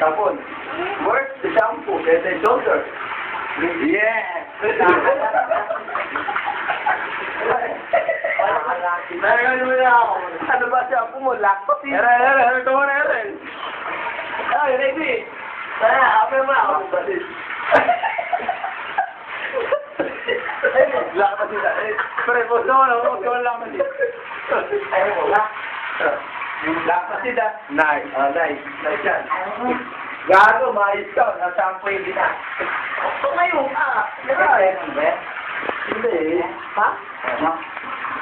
Tapon. Where's the shampoo? Head and shoulder. Yes! Ano mo na ako? Ano ba shampoo mo? Lactose? Ito mo na yun. Ay, ready. Sana, ape mo ako. Lactose na. Pero, gusto mo na. Gusto mo lang naman. Ay, wala. Lactose na. Nice. Nice. Nice yan. Gago, maayos ka. Nasa-shampoo yung kita. Ito ngayon, Hindi. Ha?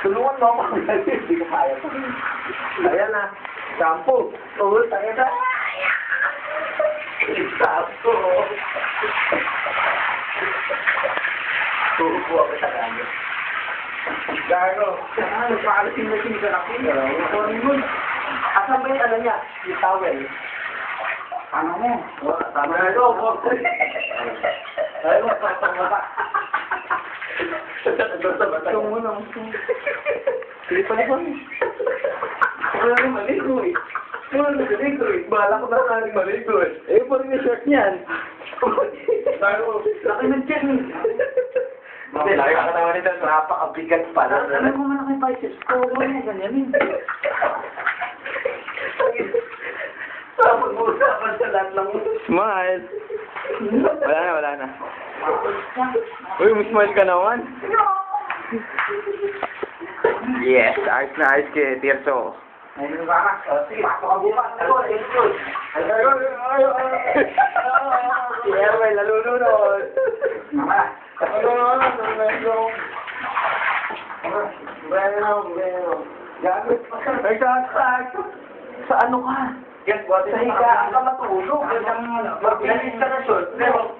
Tulungan mo ako. Hindi ko kaya. Ayan na. Shampoo. Oo, tayo na. Shampoo. Tubo ako sa gago. Gago. Nagpakalating na siya sa akin. Asan ba yung ano niya? Yung towel. Ano mo? Tama na ito. Ayaw mo, patang ba? Ito mo lang. Hindi pa naman. Wala rin maligo eh. Wala rin maligo eh. Bahala ko na rin maligo eh. Eh, pa rin yung shirt niyan. Laki ng tiyan eh. Laki ka naman nito. Napakabigat pala. Alam mo malaki pa yung shirt ko. Wala mo ganyan eh. Pag-uusapan sa lahat ng... Smile! Wala na. Uy, smile ka naman. Yes, ayos na ayos kay Tirso. Ayun ba? Sige, pasok ka bukas. Si Erwin, nalulunod. Bueno. Gamit pa ka. Sa ano ka? Sa higaan ka matulog. Magbilis ka na short.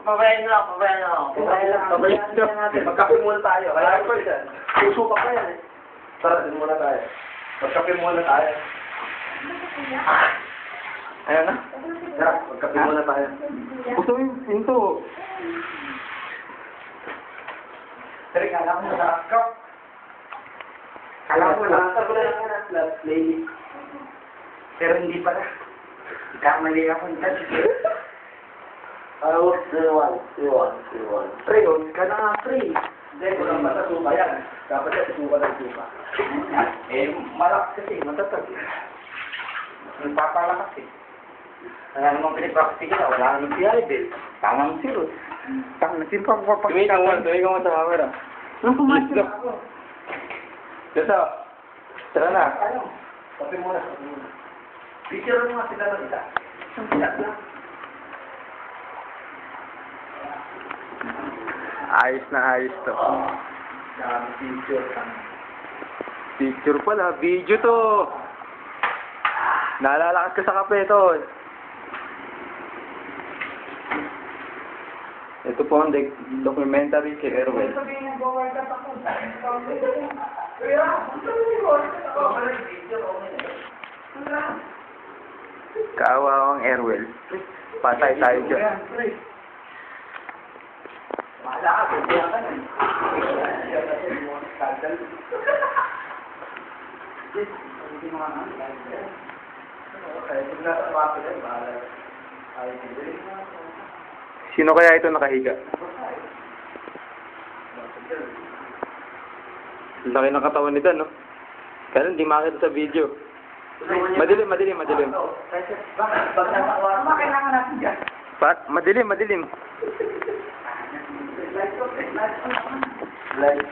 Mabayan na. Magkape muna tayo. Kaya ko yan. Susuka pa yan eh. Tara, din muna tayo. Magkape muna tayo. Ayan na. Tara, magkape muna tayo. Gusto yung pinto. Tara, kala ko masarap ka. Kala ko lang lady. Pero hindi pala. Kamali ako. Oh, 3-1. Pre-on ka na, pre. Hindi, walang matasuka yan. Dapat yan, suka ng suka. Eh, malakas kasi, matatag. Nagpapalakas eh. Kaya naman pinipraktik ka, wala nang piyay din. Tamang sirot. Tumingin ka mo sa camera. Anong pumasok ako? Dito. Tara na. Ano? Sabi muna. Picture mo nga sila ng isa. Isang sila lang. Ayos na ayos to. Dami picture. Picture pala, video to. Naalalakas ka sa kape to. Ito po ang documentary kay Erwin. Kaawawang Erwin. Patay tayo dyan. Sino kaya ito nakahiga? Laki ng katawan nito, no? Kaya hindi makita sa video. Madilim. Bakit? Bakit kailangan natin dyan? Madilim. Light.